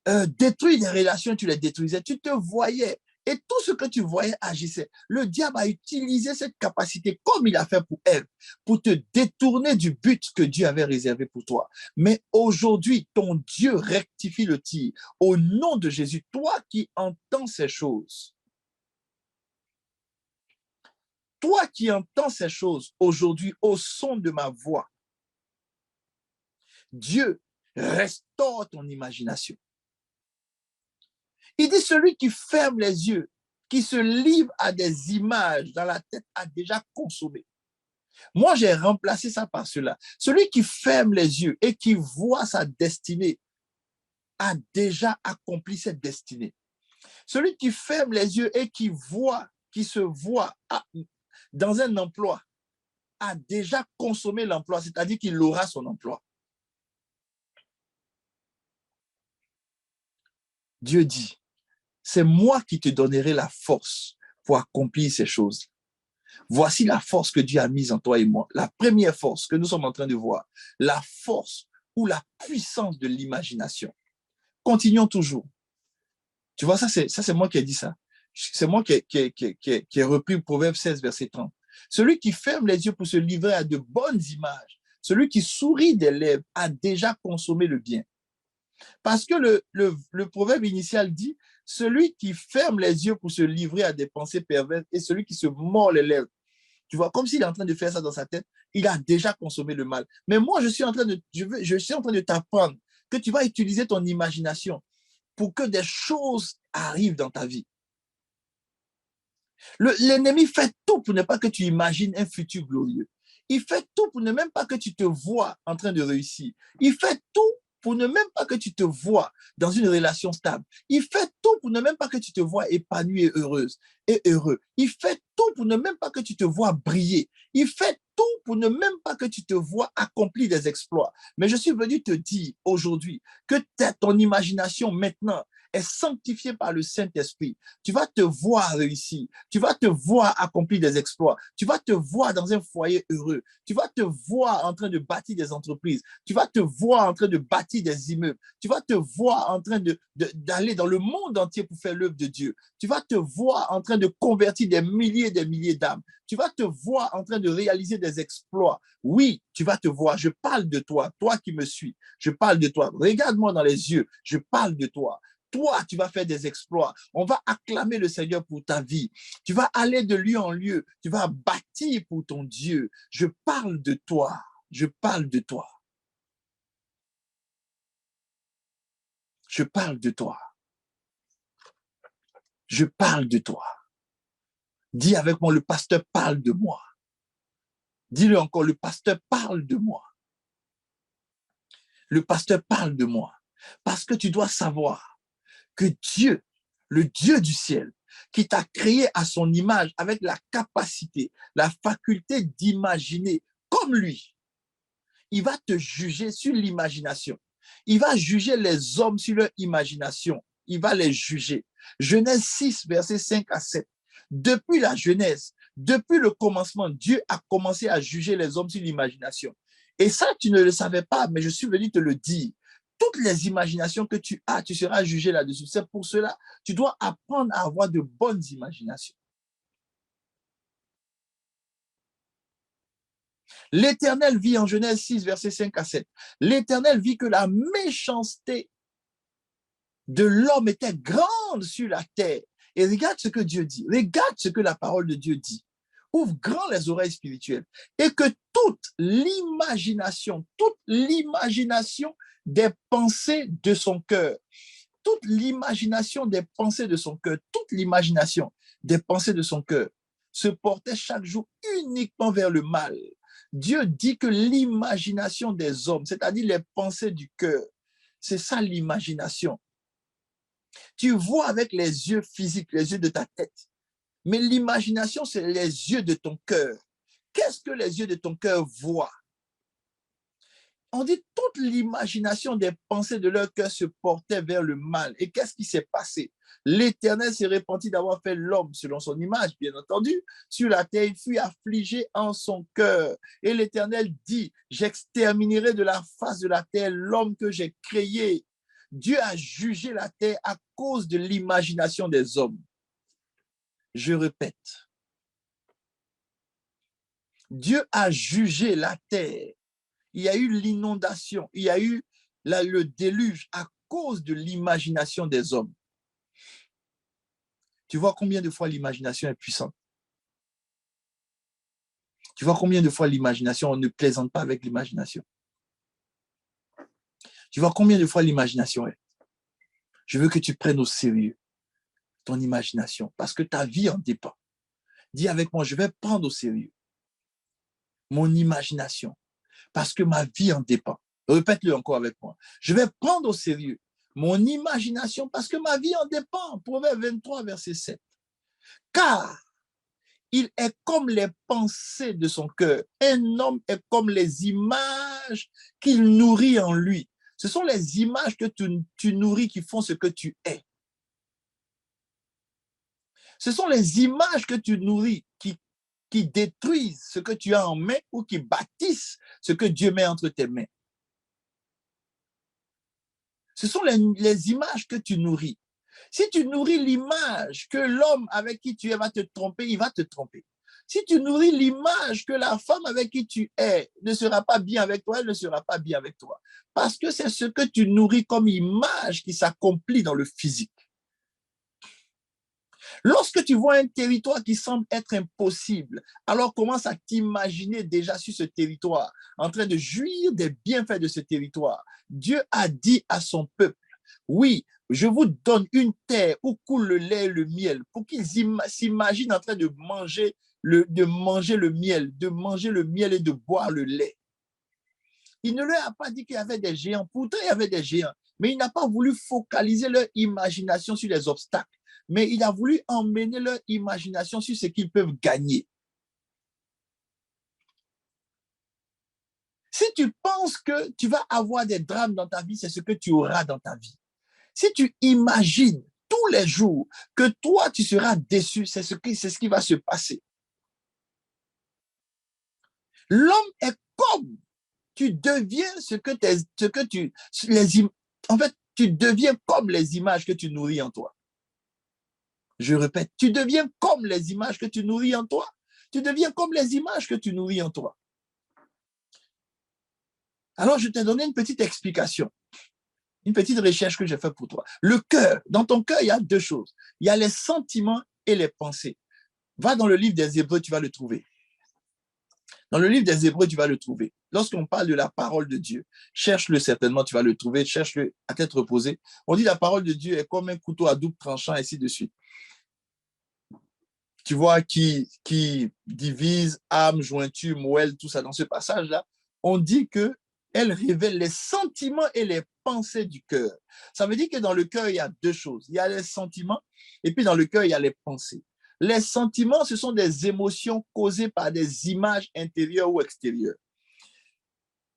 détruire des relations, tu les détruisais. Tu te voyais. Et tout ce que tu voyais agissait. Le diable a utilisé cette capacité comme il a fait pour elle, pour te détourner du but que Dieu avait réservé pour toi. Mais aujourd'hui, ton Dieu rectifie le tir. Au nom de Jésus, toi qui entends ces choses, toi qui entends ces choses aujourd'hui au son de ma voix, Dieu restaure ton imagination. Il dit, celui qui ferme les yeux, qui se livre à des images dans la tête, a déjà consommé. Moi, j'ai remplacé ça par cela. Celui qui ferme les yeux et qui voit sa destinée a déjà accompli cette destinée. Celui qui ferme les yeux et qui se voit dans un emploi, a déjà consommé l'emploi, c'est-à-dire qu'il aura son emploi. Dieu dit, c'est moi qui te donnerai la force pour accomplir ces choses. Voici la force que Dieu a mise en toi et moi. La première force que nous sommes en train de voir, la force ou la puissance de l'imagination. Continuons toujours. Tu vois, ça c'est moi qui ai dit ça. C'est moi qui ai repris Proverbe 16, verset 30. Celui qui ferme les yeux pour se livrer à de bonnes images, celui qui sourit des lèvres a déjà consommé le bien. Parce que le proverbe initial dit, celui qui ferme les yeux pour se livrer à des pensées perverses et celui qui se mord les lèvres. Tu vois, comme s'il est en train de faire ça dans sa tête, il a déjà consommé le mal. Mais moi, je suis en train de t'apprendre que tu vas utiliser ton imagination pour que des choses arrivent dans ta vie. L'ennemi fait tout pour ne pas que tu imagines un futur glorieux. Il fait tout pour ne même pas que tu te vois en train de réussir. Il fait tout pour ne même pas que tu te vois dans une relation stable. Il fait tout pour ne même pas que tu te vois épanouie et heureuse et heureux. Il fait tout pour ne même pas que tu te vois briller. Il fait tout pour ne même pas que tu te vois accomplir des exploits. Mais je suis venu te dire aujourd'hui que ton imagination maintenant est sanctifiée par le Saint-Esprit. Tu vas te voir réussir. Tu vas te voir accomplir des exploits. Tu vas te voir dans un foyer heureux. Tu vas te voir en train de bâtir des entreprises. Tu vas te voir en train de bâtir des immeubles. Tu vas te voir en train d'aller dans le monde entier pour faire l'œuvre de Dieu. Tu vas te voir en train de convertir des milliers et des milliers d'âmes. Tu vas te voir en train de réaliser des exploits. Oui, tu vas te voir. Je parle de toi, toi qui me suis. Je parle de toi. Regarde-moi dans les yeux. Je parle de toi. Toi, tu vas faire des exploits. On va acclamer le Seigneur pour ta vie. Tu vas aller de lieu en lieu. Tu vas bâtir pour ton Dieu. Je parle de toi. Je parle de toi. Je parle de toi. Je parle de toi. Dis avec moi, le pasteur parle de moi. Dis-le encore, le pasteur parle de moi. Le pasteur parle de moi. Parce que tu dois savoir que Dieu, le Dieu du ciel, qui t'a créé à son image avec la capacité, la faculté d'imaginer comme lui, il va te juger sur l'imagination. Il va juger les hommes sur leur imagination. Il va les juger. Genèse 6, versets 5 à 7. Depuis la Genèse, depuis le commencement, Dieu a commencé à juger les hommes sur l'imagination. Et ça, tu ne le savais pas, mais je suis venu te le dire. Toutes les imaginations que tu as, tu seras jugé là-dessus. C'est pour cela, tu dois apprendre à avoir de bonnes imaginations. L'Éternel vit en Genèse 6, versets 5 à 7. L'Éternel vit que la méchanceté de l'homme était grande sur la terre. Et regarde ce que Dieu dit. Regarde ce que la parole de Dieu dit. Ouvre grand les oreilles spirituelles. Et que toute l'imagination des pensées de son cœur, toute l'imagination des pensées de son cœur, toute l'imagination des pensées de son cœur se portait chaque jour uniquement vers le mal. Dieu dit que l'imagination des hommes, c'est-à-dire les pensées du cœur, c'est ça l'imagination. Tu vois avec les yeux physiques, les yeux de ta tête, mais l'imagination, c'est les yeux de ton cœur. Qu'est-ce que les yeux de ton cœur voient? On dit toute l'imagination des pensées de leur cœur se portait vers le mal. Et qu'est-ce qui s'est passé? L'Éternel s'est repenti d'avoir fait l'homme selon son image, bien entendu. Sur la terre, il fut affligé en son cœur. Et l'Éternel dit, j'exterminerai de la face de la terre l'homme que j'ai créé. Dieu a jugé la terre à cause de l'imagination des hommes. Je répète. Dieu a jugé la terre. Il y a eu l'inondation, il y a eu le déluge à cause de l'imagination des hommes. Tu vois combien de fois l'imagination est puissante? Tu vois combien de fois l'imagination, on ne plaisante pas avec l'imagination? Tu vois combien de fois l'imagination est? Je veux que tu prennes au sérieux ton imagination parce que ta vie en dépend. Dis avec moi, je vais prendre au sérieux mon imagination parce que ma vie en dépend. Répète-le encore avec moi. Je vais prendre au sérieux mon imagination parce que ma vie en dépend. Proverbe 23, verset 7. Car il est comme les pensées de son cœur. Un homme est comme les images qu'il nourrit en lui. Ce sont les images que tu nourris qui font ce que tu es. Ce sont les images que tu nourris qui détruisent ce que tu as en main ou qui bâtissent ce que Dieu met entre tes mains. Ce sont les images que tu nourris. Si tu nourris l'image que l'homme avec qui tu es va te tromper, il va te tromper. Si tu nourris l'image que la femme avec qui tu es ne sera pas bien avec toi, elle ne sera pas bien avec toi. Parce que c'est ce que tu nourris comme image qui s'accomplit dans le physique. Lorsque tu vois un territoire qui semble être impossible, alors commence à t'imaginer déjà sur ce territoire, en train de jouir des bienfaits de ce territoire. Dieu a dit à son peuple, oui, je vous donne une terre où coule le lait et le miel pour qu'ils s'imaginent en train de manger le miel et de boire le lait. Il ne leur a pas dit qu'il y avait des géants. Pourtant, il y avait des géants. Mais il n'a pas voulu focaliser leur imagination sur les obstacles. Mais il a voulu emmener leur imagination sur ce qu'ils peuvent gagner. Si tu penses que tu vas avoir des drames dans ta vie, c'est ce que tu auras dans ta vie. Si tu imagines tous les jours que toi, tu seras déçu, c'est ce qui va se passer. L'homme est comme tu deviens en fait, tu deviens comme les images que tu nourris en toi. Je répète, tu deviens comme les images que tu nourris en toi. Tu deviens comme les images que tu nourris en toi. Alors, je t'ai donné une petite explication, une petite recherche que j'ai faite pour toi. Le cœur, dans ton cœur, il y a deux choses. Il y a les sentiments et les pensées. Va dans le livre des Hébreux, tu vas le trouver. Dans le livre des Hébreux, tu vas le trouver. Lorsqu'on parle de la parole de Dieu, cherche-le certainement, tu vas le trouver, cherche-le à tête reposée. On dit la parole de Dieu est comme un couteau à double tranchant, ainsi de suite. Tu vois, qui divise âme, jointure, moelle, tout ça dans ce passage-là. On dit qu'elle révèle les sentiments et les pensées du cœur. Ça veut dire que dans le cœur, il y a deux choses. Il y a les sentiments et puis dans le cœur, il y a les pensées. Les sentiments, ce sont des émotions causées par des images intérieures ou extérieures.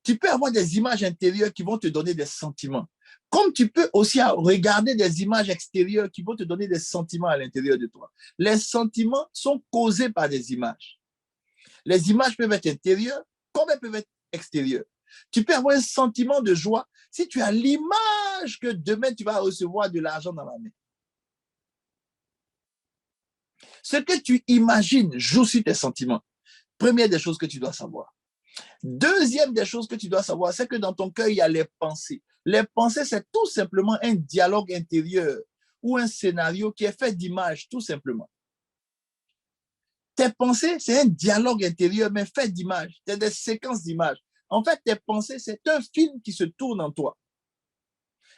Tu peux avoir des images intérieures qui vont te donner des sentiments. Comme tu peux aussi regarder des images extérieures qui vont te donner des sentiments à l'intérieur de toi. Les sentiments sont causés par des images. Les images peuvent être intérieures comme elles peuvent être extérieures. Tu peux avoir un sentiment de joie si tu as l'image que demain tu vas recevoir de l'argent dans la main. Ce que tu imagines joue sur tes sentiments. Première des choses que tu dois savoir. Deuxième des choses que tu dois savoir, c'est que dans ton cœur, il y a les pensées. Les pensées, c'est tout simplement un dialogue intérieur ou un scénario qui est fait d'images, tout simplement. Tes pensées, c'est un dialogue intérieur, mais fait d'images. C'est des séquences d'images. En fait, tes pensées, c'est un film qui se tourne en toi.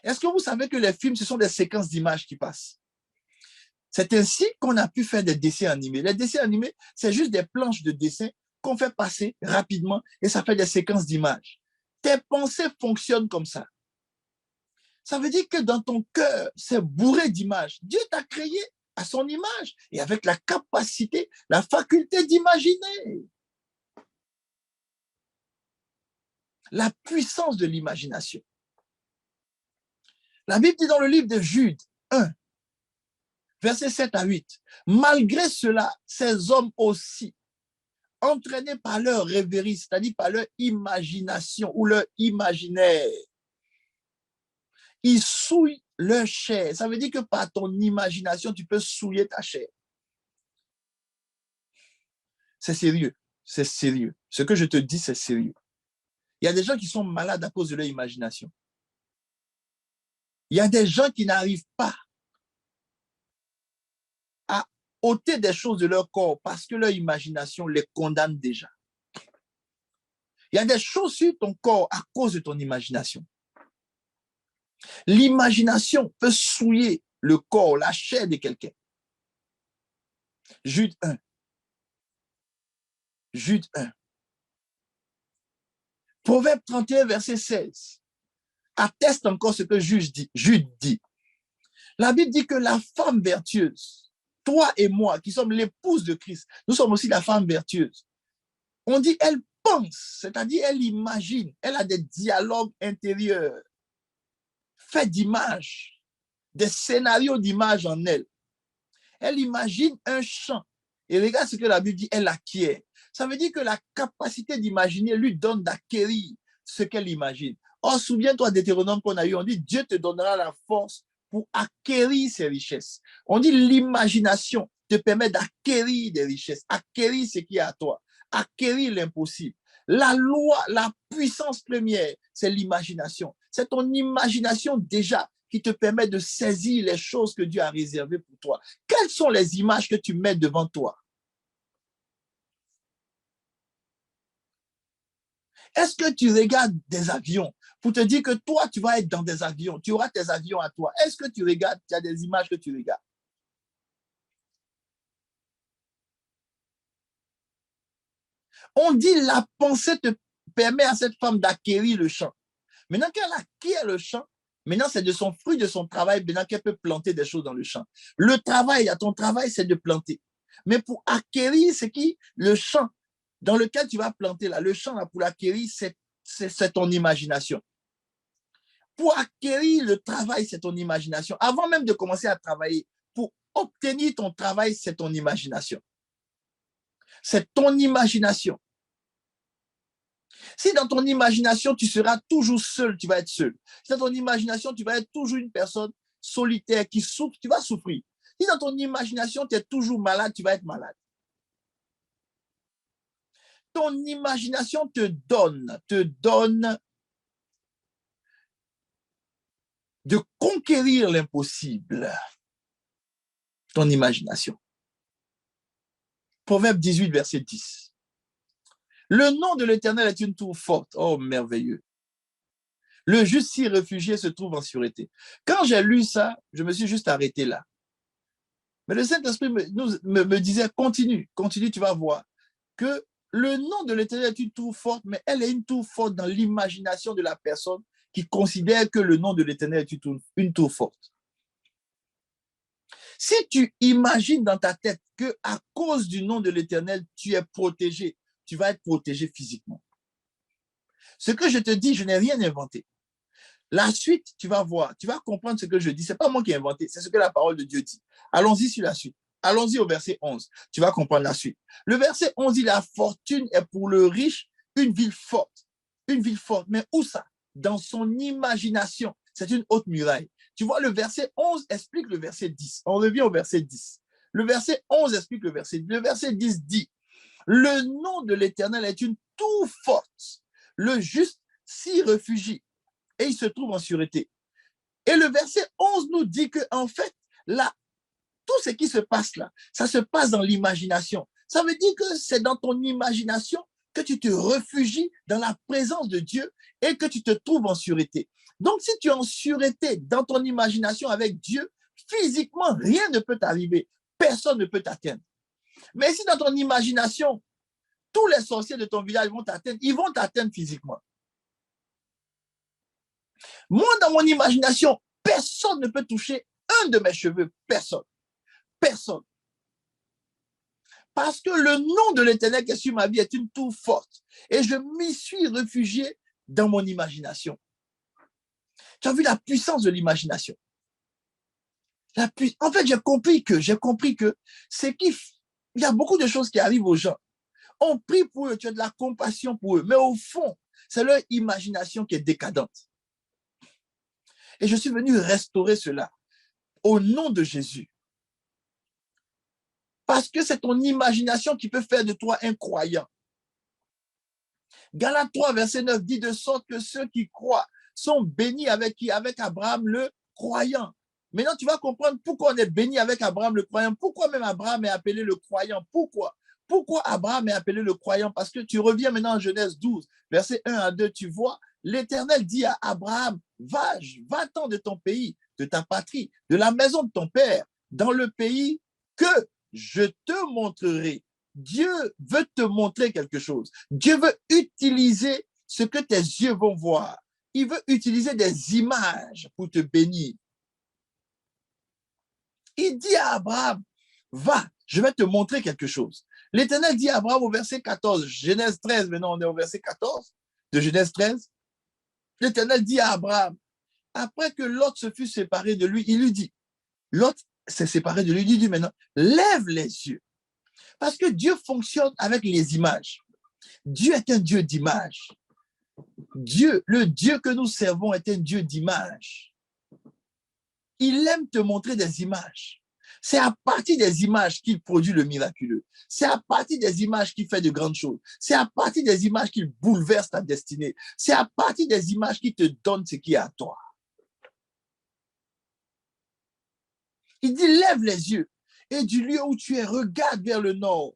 Est-ce que vous savez que les films, ce sont des séquences d'images qui passent? C'est ainsi qu'on a pu faire des dessins animés. Les dessins animés, c'est juste des planches de dessin qu'on fait passer rapidement et ça fait des séquences d'images. Tes pensées fonctionnent comme ça. Ça veut dire que dans ton cœur, c'est bourré d'images. Dieu t'a créé à son image et avec la capacité, la faculté d'imaginer. La puissance de l'imagination. La Bible dit dans le livre de Jude 1, versets 7 à 8, malgré cela, ces hommes aussi, entraînés par leur rêverie, c'est-à-dire par leur imagination ou leur imaginaire, ils souillent leur chair. Ça veut dire que par ton imagination, tu peux souiller ta chair. C'est sérieux, c'est sérieux. Ce que je te dis, c'est sérieux. Il y a des gens qui sont malades à cause de leur imagination. Il y a des gens qui n'arrivent pas à ôter des choses de leur corps parce que leur imagination les condamne déjà. Il y a des choses sur ton corps à cause de ton imagination. L'imagination peut souiller le corps, la chair de quelqu'un. Jude 1. Jude 1. Proverbe 31, verset 16, atteste encore ce que Jude dit. La Bible dit que la femme vertueuse, toi et moi, qui sommes l'épouse de Christ, nous sommes aussi la femme vertueuse. On dit, elle pense, c'est-à-dire elle imagine, elle a des dialogues intérieurs, faits d'images, des scénarios d'images en elle. Elle imagine un chant. Et regarde ce que la Bible dit, elle acquiert. Ça veut dire que la capacité d'imaginer lui donne d'acquérir ce qu'elle imagine. Or, souviens-toi des Deutéronome qu'on a eu, on dit, Dieu te donnera la force pour acquérir ces richesses. On dit, l'imagination te permet d'acquérir des richesses, acquérir ce qui est à toi, acquérir l'impossible. La loi, la puissance première, c'est l'imagination. C'est ton imagination déjà qui te permet de saisir les choses que Dieu a réservées pour toi. Quelles sont les images que tu mets devant toi? Est-ce que tu regardes des avions pour te dire que toi, tu vas être dans des avions, tu auras tes avions à toi. Est-ce que tu regardes, tu as des images que tu regardes? On dit la pensée te permet à cette femme d'acquérir le champ. Maintenant qu'elle acquiert le champ, maintenant c'est de son fruit, de son travail, maintenant qu'elle peut planter des choses dans le champ. Le travail, à ton travail, c'est de planter. Mais pour acquérir, c'est qui? Le champ dans lequel tu vas planter là, le champ là, pour l'acquérir, c'est ton imagination. Pour acquérir le travail, c'est ton imagination. Avant même de commencer à travailler, pour obtenir ton travail, c'est ton imagination. C'est ton imagination. Si dans ton imagination, tu seras toujours seul, tu vas être seul. Si dans ton imagination, tu vas être toujours une personne solitaire qui souffre, tu vas souffrir. Si dans ton imagination, tu es toujours malade, tu vas être malade. Ton imagination te donne de conquérir l'impossible. Ton imagination. Proverbe 18, verset 10. Le nom de l'Éternel est une tour forte. Oh, merveilleux. Le juste s'y réfugié se trouve en sûreté. Quand j'ai lu ça, je me suis juste arrêté là. Mais le Saint-Esprit me disait, continue, tu vas voir que le nom de l'Éternel est une tour forte, mais elle est une tour forte dans l'imagination de la personne qui considère que le nom de l'Éternel est une tour forte. Si tu imagines dans ta tête que à cause du nom de l'Éternel, tu es protégé, tu vas être protégé physiquement. Ce que je te dis, je n'ai rien inventé. La suite, tu vas voir, tu vas comprendre ce que je dis. Ce n'est pas moi qui ai inventé, c'est ce que la parole de Dieu dit. Allons-y sur la suite. Allons-y au verset 11. Tu vas comprendre la suite. Le verset 11 dit, la fortune est pour le riche une ville forte. Une ville forte. Mais où ça? Dans son imagination. C'est une haute muraille. Tu vois, le verset 11 explique le verset 10. On revient au verset 10. Le verset 11 explique le verset 10. Le verset 10 dit, le nom de l'Éternel est une tour forte. Le juste s'y réfugie et il se trouve en sûreté. Et le verset 11 nous dit que, en fait, là, tout ce qui se passe là, ça se passe dans l'imagination. Ça veut dire que c'est dans ton imagination que tu te réfugies dans la présence de Dieu et que tu te trouves en sûreté. Donc, si tu es en sûreté dans ton imagination avec Dieu, physiquement, rien ne peut t'arriver. Personne ne peut t'atteindre. Mais si dans ton imagination, tous les sorciers de ton village vont t'atteindre, ils vont t'atteindre physiquement. Moi, dans mon imagination, personne ne peut toucher un de mes cheveux. Personne. Personne. Parce que le nom de l'Éternel qui est sur ma vie est une tour forte. Et je m'y suis réfugié dans mon imagination. Tu as vu la puissance de l'imagination. En fait, j'ai compris que c'est qu'il y a beaucoup de choses qui arrivent aux gens. On prie pour eux, tu as de la compassion pour eux. Mais au fond, c'est leur imagination qui est décadente. Et je suis venu restaurer cela au nom de Jésus. Parce que c'est ton imagination qui peut faire de toi un croyant. Galates 3, verset 9 dit de sorte que ceux qui croient sont bénis avec qui? Avec Abraham le croyant. Maintenant, tu vas comprendre pourquoi on est béni avec Abraham le croyant. Pourquoi même Abraham est appelé le croyant? Pourquoi? Pourquoi Abraham est appelé le croyant? Parce que tu reviens maintenant en Genèse 12, verset 1 à 2, tu vois, l'Éternel dit à Abraham, va-t'en de ton pays, de ta patrie, de la maison de ton père, dans le pays que je te montrerai. Dieu veut te montrer quelque chose. Dieu veut utiliser ce que tes yeux vont voir. Il veut utiliser des images pour te bénir. Il dit à Abraham, va, je vais te montrer quelque chose. L'Éternel dit à Abraham au verset 14, Genèse 13, maintenant on est au verset 14 de Genèse 13. L'Éternel dit à Abraham, après que Lot se fut séparé de lui, il lui dit, Lot s'est séparé de lui, il dit maintenant, lève les yeux. Parce que Dieu fonctionne avec les images. Dieu est un Dieu d'image. Le Dieu que nous servons est un Dieu d'image. Il aime te montrer des images. C'est à partir des images qu'il produit le miraculeux. C'est à partir des images qu'il fait de grandes choses. C'est à partir des images qu'il bouleverse ta destinée. C'est à partir des images qu'il te donne ce qui est à toi. Il dit, lève les yeux et du lieu où tu es, regarde vers le nord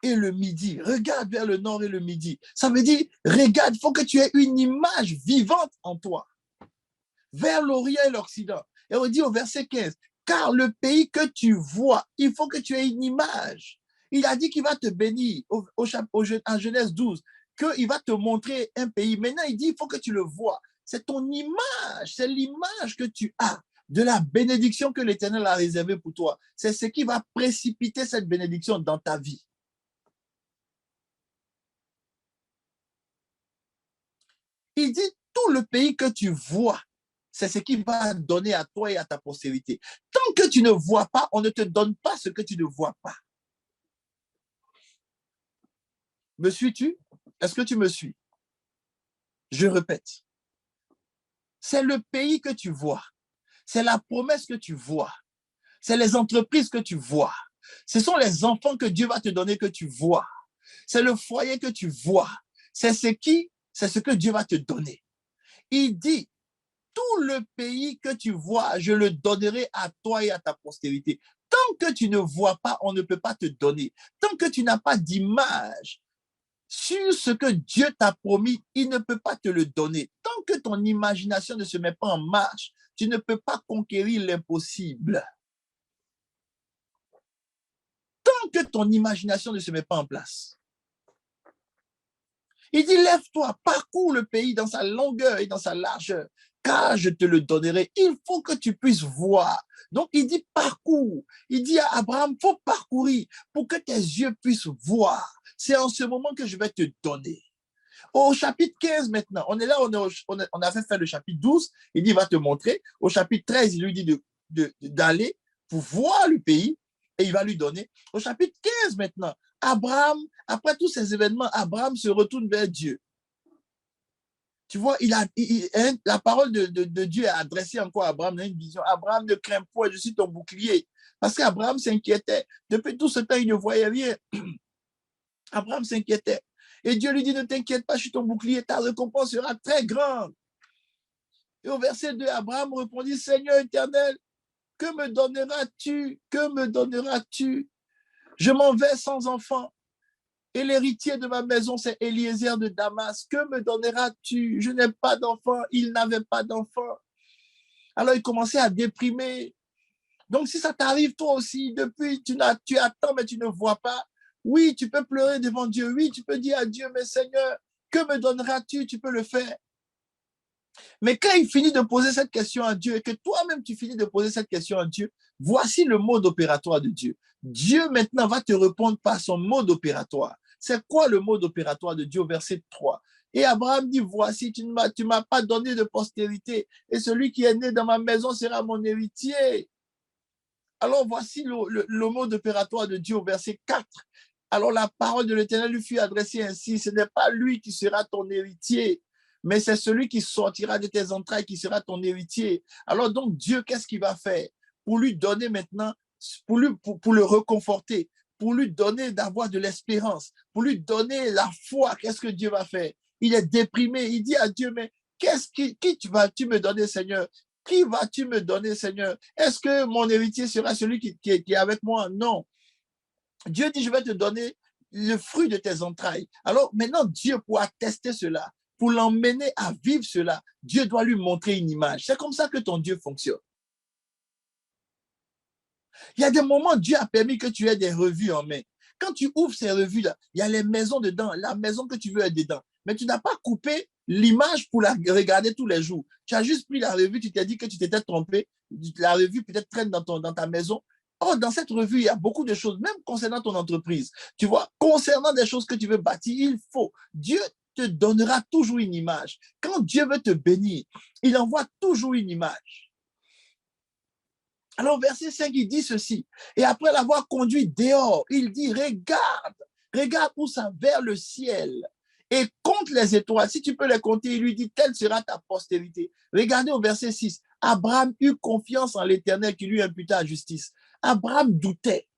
et le midi. Regarde vers le nord et le midi. Ça veut dire, regarde, il faut que tu aies une image vivante en toi. Vers l'Orient et l'Occident. Et on dit au verset 15, car le pays que tu vois, il faut que tu aies une image. Il a dit qu'il va te bénir en Genèse 12, qu'il va te montrer un pays. Maintenant, il dit, il faut que tu le vois. C'est ton image, c'est l'image que tu as de la bénédiction que l'Éternel a réservée pour toi. C'est ce qui va précipiter cette bénédiction dans ta vie. Il dit, tout le pays que tu vois, c'est ce qui va donner à toi et à ta postérité. Tant que tu ne vois pas, on ne te donne pas ce que tu ne vois pas. Me suis-tu? Est-ce que tu me suis? Je répète. C'est le pays que tu vois. C'est la promesse que tu vois. C'est les entreprises que tu vois. Ce sont les enfants que Dieu va te donner que tu vois. C'est le foyer que tu vois. C'est ce que Dieu va te donner. Il dit, tout le pays que tu vois, je le donnerai à toi et à ta postérité. Tant que tu ne vois pas, on ne peut pas te donner. Tant que tu n'as pas d'image sur ce que Dieu t'a promis, il ne peut pas te le donner. Tant que ton imagination ne se met pas en marche, tu ne peux pas conquérir l'impossible. Tant que ton imagination ne se met pas en place. Il dit, lève-toi, parcours le pays dans sa longueur et dans sa largeur, car je te le donnerai. Il faut que tu puisses voir. Donc, il dit, parcours. Il dit à Abraham, il faut parcourir pour que tes yeux puissent voir. C'est en ce moment que je vais te donner. Au chapitre 15 maintenant, on est là, on avait fait le chapitre 12, il dit, il va te montrer. Au chapitre 13, il lui dit d'aller pour voir le pays et il va lui donner. Au chapitre 15 maintenant, Abraham, après tous ces événements, Abraham se retourne vers Dieu. Tu vois, la parole de Dieu est adressée encore à Abraham dans une vision. Abraham, ne crains point, je suis ton bouclier. Parce qu'Abraham s'inquiétait. Depuis tout ce temps, il ne voyait rien. Abraham s'inquiétait. Et Dieu lui dit, ne t'inquiète pas, je suis ton bouclier, ta récompense sera très grande. Et au verset 2, Abraham répondit, Seigneur éternel, que me donneras-tu? Que me donneras-tu? Je m'en vais sans enfant. Et l'héritier de ma maison, c'est Eliezer de Damas. Que me donneras-tu? Je n'ai pas d'enfant. Il n'avait pas d'enfant. Alors il commençait à déprimer. Donc si ça t'arrive toi aussi, depuis tu attends mais tu ne vois pas, oui, tu peux pleurer devant Dieu. Oui, tu peux dire à Dieu, mais Seigneur, que me donneras-tu? Tu peux le faire. Mais quand il finit de poser cette question à Dieu et que toi-même tu finis de poser cette question à Dieu, voici le mode opératoire de Dieu. Dieu maintenant va te répondre par son mode opératoire. C'est quoi le mode opératoire de Dieu au verset 3? Et Abraham dit, voici, tu ne m'as pas donné de postérité et celui qui est né dans ma maison sera mon héritier. Alors voici le mode opératoire de Dieu au verset 4. Alors la parole de l'Éternel lui fut adressée ainsi, ce n'est pas lui qui sera ton héritier, mais c'est celui qui sortira de tes entrailles qui sera ton héritier. Alors donc Dieu, qu'est-ce qu'il va faire? Pour lui donner maintenant, pour le réconforter, pour lui donner d'avoir de l'espérance, pour lui donner la foi, qu'est-ce que Dieu va faire? Il est déprimé, il dit à Dieu, mais qui vas-tu me donner, Seigneur? Qui vas-tu me donner, Seigneur? Est-ce que mon héritier sera celui qui est avec moi? Non. Dieu dit, je vais te donner le fruit de tes entrailles. Alors maintenant, Dieu, pour attester cela, pour l'emmener à vivre cela, Dieu doit lui montrer une image. C'est comme ça que ton Dieu fonctionne. Il y a des moments, Dieu a permis que tu aies des revues en main. Quand tu ouvres ces revues-là, il y a les maisons dedans, la maison que tu veux être dedans. Mais tu n'as pas coupé l'image pour la regarder tous les jours. Tu as juste pris la revue, tu t'es dit que tu t'étais trompé. La revue peut-être traîne dans ta maison. Or, dans cette revue, il y a beaucoup de choses, même concernant ton entreprise. Tu vois, concernant des choses que tu veux bâtir, il faut. Dieu te donnera toujours une image. Quand Dieu veut te bénir, il envoie toujours une image. Alors, verset 5, il dit ceci. Et après l'avoir conduit dehors, il dit, regarde où ça vers le ciel et compte les étoiles. Si tu peux les compter, il lui dit, telle sera ta postérité. Regardez au verset 6. Abraham eut confiance en l'Éternel qui lui imputa la justice. Abraham doutait.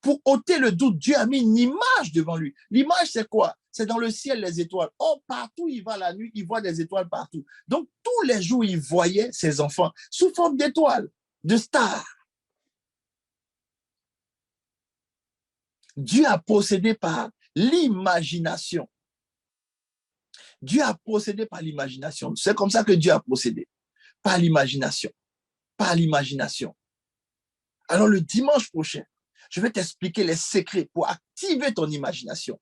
Pour ôter le doute, Dieu a mis une image devant lui. L'image, c'est quoi? C'est dans le ciel, les étoiles. Oh, partout, il va la nuit, il voit des étoiles partout. Donc, tous les jours, il voyait ses enfants sous forme d'étoiles, de stars. Dieu a procédé par l'imagination. Dieu a procédé par l'imagination. C'est comme ça que Dieu a procédé. Par l'imagination. Par l'imagination. Alors le dimanche prochain, je vais t'expliquer les secrets pour activer ton imagination.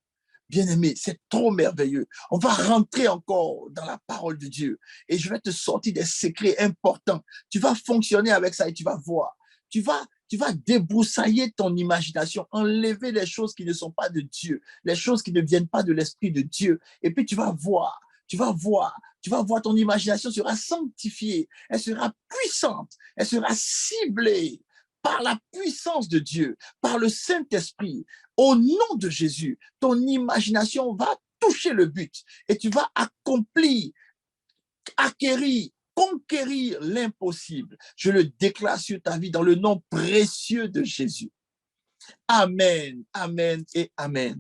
Bien-aimé, c'est trop merveilleux. On va rentrer encore dans la parole de Dieu et je vais te sortir des secrets importants. Tu vas fonctionner avec ça et tu vas voir. Tu vas débroussailler ton imagination, enlever les choses qui ne sont pas de Dieu, les choses qui ne viennent pas de l'Esprit de Dieu. Et puis tu vas voir, ton imagination sera sanctifiée, elle sera puissante, elle sera ciblée par la puissance de Dieu, par le Saint-Esprit. Au nom de Jésus, ton imagination va toucher le but et tu vas conquérir l'impossible. Je le déclare sur ta vie dans le nom précieux de Jésus. Amen, amen et amen.